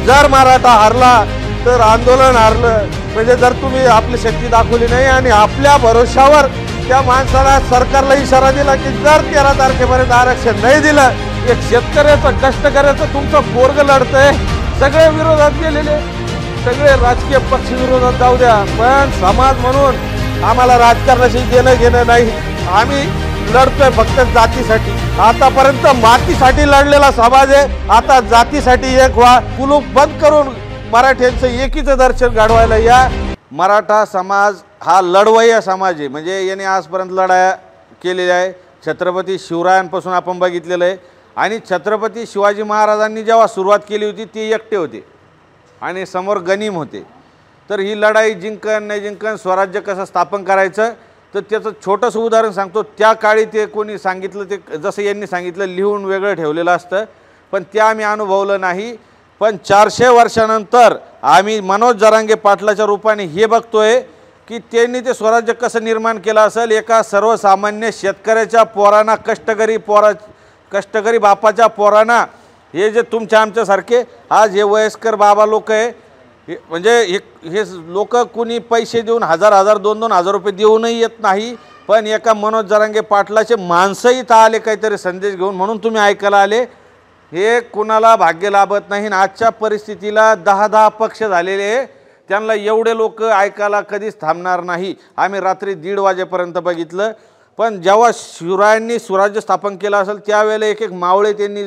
जर मराठा हारला तर आंदोलन हारलं। म्हणजे जर तुम्ही आपली शक्ती दाखवली नाही आणि आपल्या भरोशावर त्या माणसाला सरकारला इशारा दिला की जर 13 तारखेपर्यंत आरक्षण नाही दिलं, एक शेतकऱ्याचं कष्टकऱ्याचं तुमचं पोरग लढतंय, सगळे विरोधात गेलेले, सगळे राजकीय पक्ष विरोधात जाऊ द्या, पण समाज म्हणून आम्हाला राजकारणाशी देणं घेणं नाही। आम्ही लढतोय फक्त जातीसाठी। आतापर्यंत मातीसाठी लढलेला समाज आहे, आता जातीसाठी एक व्हा। कुलूप बंद करून मराठ्यांचं एकीचं दर्शन घडवायला या। मराठा समाज हा लढवय्या समाज आहे, म्हणजे याने आजपर्यंत लढाया केलेल्या आहे। छत्रपती शिवरायांपासून आपण बघितलेलं आहे आणि छत्रपती शिवाजी महाराजांनी जेव्हा सुरुवात केली होती ते एकटे होते आणि समोर गनिम होते। तर ही लढाई जिंकन नाही जिंकन, स्वराज्य कसं स्थापन करायचं, तर त्याचं छोटंसं उदाहरण सांगतो। त्या काळी ते कोणी सांगितलं ते जसं यांनी सांगितलं लिहून वेगळं ठेवलेलं असतं, पण ते आम्ही अनुभवलं नाही। पण 400 वर्षानंतर आम्ही मनोज जरांगे पाटलाच्या रूपाने हे बघतोय की त्यांनी ते स्वराज्य कसं निर्माण केलं असेल। एका सर्वसामान्य शेतकऱ्याच्या पोरांना, कष्टकरी बापाच्या पोरांना, हे जे तुमच्या आमच्यासारखे आज हे वयस्कर बाबा लोक आहे, म्हणजे हे लोक कुणी पैसे देऊन 1000 2-2 हजार रुपये देऊनही येत नाही, पण एका मनोज जरांगे पाटलाचे माणसंही इथं आले काहीतरी संदेश घेऊन, म्हणून तुम्ही ऐकायला आले। हे कुणाला भाग्य लाभत नाही। आजच्या परिस्थितीला 10-10 पक्ष झालेले, त्यांना एवढे लोक ऐकायला कधीच थांबणार नाही। आम्ही रात्री 1:30 वाजेपर्यंत बघितलं, पण जेव्हा शिवरायांनी स्वराज्य स्थापन केलं असेल त्यावेळेला एक मावळे त्यांनी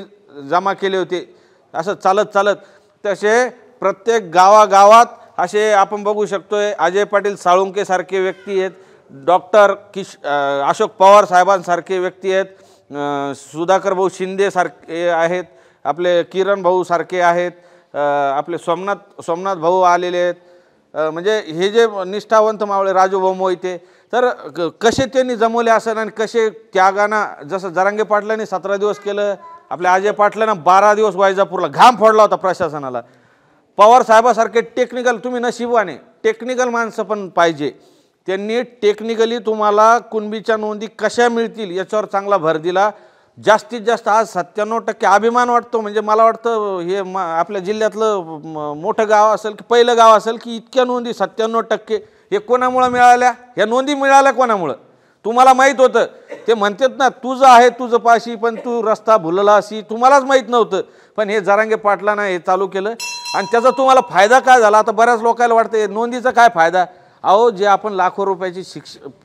जमा केले होते, असं चालत चालत। तसे प्रत्येक गावागावात असे आपण बघू शकतोय। अजय पाटील साळुंके सारखे व्यक्ती आहेत, डॉक्टर अशोक पवार साहेबांसारखे व्यक्ती आहेत, सुधाकर भाऊ शिंदे सारखे आहेत, आपले किरण भाऊ सारखे आहेत, आपले सोमनाथ भाऊ आलेले आहेत, म्हणजे हे जे निष्ठावंत मावळे राजू भाऊ मोहिते, तर कसे त्यांनी जमवले असेल आणि कसे त्यागानं, जसं जरांगे पाटलांनी 17 दिवस केलं, आपल्या अजय पाटलांना 12 दिवस वायजापूरला घाम फोडला होता प्रशासनाला। पवार साहेबासारखे टेक्निकल, तुम्ही नशिबाने टेक्निकल माणसं पण पाहिजे, त्यांनी टेक्निकली तुम्हाला कुणबीच्या नोंदी कशा मिळतील याच्यावर चांगला भर दिला। जास्तीत जास्त आज 97% अभिमान वाटतो, म्हणजे मला वाटतं हे आपल्या जिल्ह्यातलं मोठं गाव असेल की पहिलं गाव असेल की इतक्या नोंदी 97%। हे कोणामुळे मिळाल्या? ह्या नोंदी मिळाल्या कोणामुळे? तुम्हाला माहीत होतं, ते म्हणतात ना तुझं आहे तुझं पाशी पण तू रस्ता भुलला अशी, तुम्हालाच माहीत नव्हतं, पण हे जरांगे पाटलांना हे चालू केलं आणि त्याचा तुम्हाला फायदा काय झाला? आता बऱ्याच लोकांना वाटतं नोंदीचा काय फायदा? अहो, जे आपण लाखो रुपयाची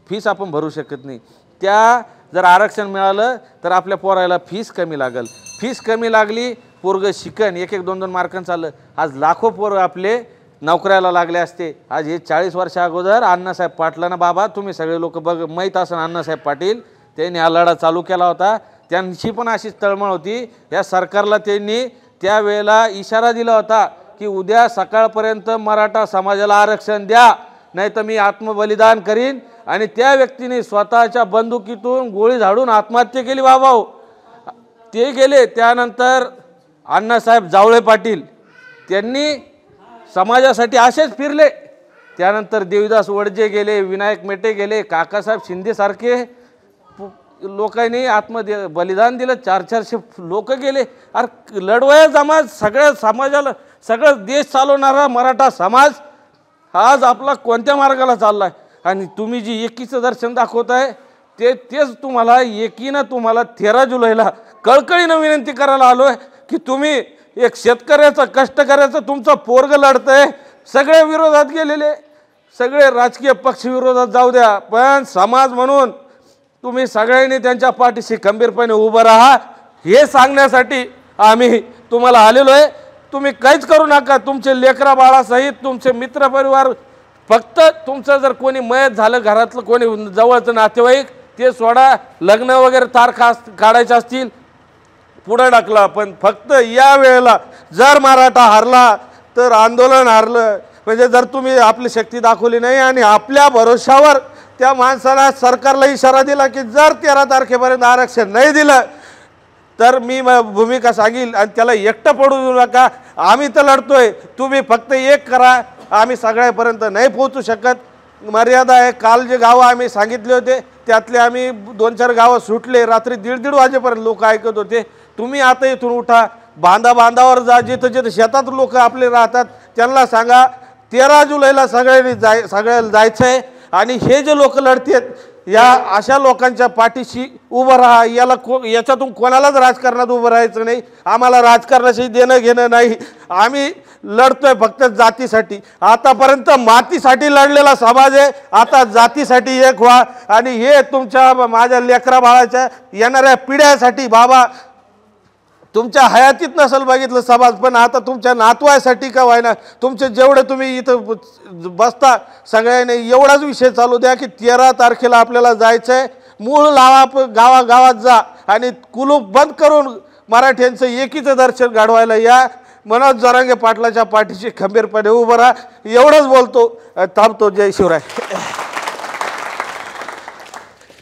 फीस आपण भरू शकत नाही, त्या जर आरक्षण मिळालं तर आपल्या पोरायला फीस कमी लागल, फीस कमी लागली पोरग शिकन, 1-1 2-2 मार्कांनी चाललं। आज लाखो पोरं आपले नोकऱ्याला लागले असते। आज हे 40 वर्षा अगोदर अण्णासाहेब पाटलांना, बाबा तुम्ही सगळे लोक माहीत असेल, अण्णासाहेब पाटील त्यांनी हा लढा चालू केला होता, त्यांची पण अशीच तळमळ होती। या सरकारला त्यांनी त्यावेळेला इशारा दिला होता की उद्या सकाळपर्यंत मराठा समाजाला आरक्षण द्या, नाही तर मी आत्मबलिदान करीन, आणि त्या व्यक्तीने स्वतःच्या बंदुकीतून गोळी झाडून आत्महत्या केली। बाबा ते गेले, त्यानंतर अण्णासाहेब जावळे पाटील त्यांनी समाजासाठी असेच फिरले, त्यानंतर देवीदास वडजे गेले, विनायक मेटे गेले, काकासाहेब शिंदे सारखे लोकांनी बलिदान दिलं, 400-400 लोक गेले। अरे लढवया समाज, सगळ्या समाजाला, सगळं देश चालवणारा मराठा समाज आज आपला कोणत्या मार्गाला चाललाय? आणि तुम्ही जी एकीचं दर्शन दाखवताय तेच तुम्हाला एकीनं तुम्हाला 13 जुलैला कळकळीनं विनंती करायला आलोय की तुम्ही एक शेतकऱ्याचं कष्टकऱ्याचं तुमचं पोरग लढतंय, सगळे विरोधात गेलेले, सगळे राजकीय पक्ष विरोधात जाऊ द्या, पण समाज म्हणून तुम्ही सगळ्यांनी त्यांच्या पाठीशी खंबीरपणे उभं राहा, हे सांगण्यासाठी आम्ही तुम्हाला आलेलो आहे। तुम्ही काहीच करू नका, तुमचे लेकरा बाळासहित तुमचे मित्रपरिवार, फक्त तुमचं जर कोणी मयत झालं घरातलं कोणी जवळचं नातेवाईक ते सोडा, लग्न वगैरे तारखा काढायच्या असतील पुढे टाकला, पण फक्त या वेळेला जर मराठा हारला तर आंदोलन हारलं। म्हणजे जर तुम्ही आपली शक्ती दाखवली नाही आणि आपल्या भरोशावर त्या माणसाला सरकारला इशारा दिला की जर 13 तारखेपर्यंत आरक्षण नाही दिलं तर मी भूमिका सांगील आणि त्याला एकटं पडू देऊ नका, आम्ही तर लढतोय, तुम्ही फक्त एक करा, आम्ही सगळ्यापर्यंत नाही पोहोचू शकत, मर्यादा आहे। काल जे गावं आम्ही सांगितले होते त्यातले आम्ही 2-4 गावं सुटले, रात्री 1:30 वाजेपर्यंत लोक ऐकत होते। तुम्ही आता इथून उठा, बांधावर जा, जिथं जिथं शेतात लोक आपले राहतात त्यांना सांगा 13 जुलैला सगळ्याला जायचं आहे। आणि हे जे लोक लढतात या अशा लोकांच्या पाठीशी उभं राहा। याच्यातून कोणालाच राजकारणात उभं राहायचं नाही। आम्हाला राजकारणाशी देणं घेणं नाही। आम्ही लढतोय फक्त जातीसाठी। आतापर्यंत मातीसाठी लढलेला समाज आहे, आता जातीसाठी एक व्हा। आणि हे तुमच्या माझ्या लेकरा बाळाच्या येणाऱ्या पिढ्यासाठी बाबा तुमच्या हयातीत नसेल बघितलं समाज, पण आता तुमच्या नातवासाठी का व्हायना तुमचे जेवढे तुम्ही इथं बसता सगळ्यांनी एवढाच विषय चालू द्या की 13 तारखेला आपल्याला जायचं आहे। मूळ लावा, गावागावात जा आणि कुलूप बंद करून मराठ्यांचं एकीचं दर्शन घडवायला या। मनोज जरांगे पाटलाच्या पाठीशी खंबीरपणे उभं राहा। एवढंच बोलतो, थांबतो। जय शिवराय।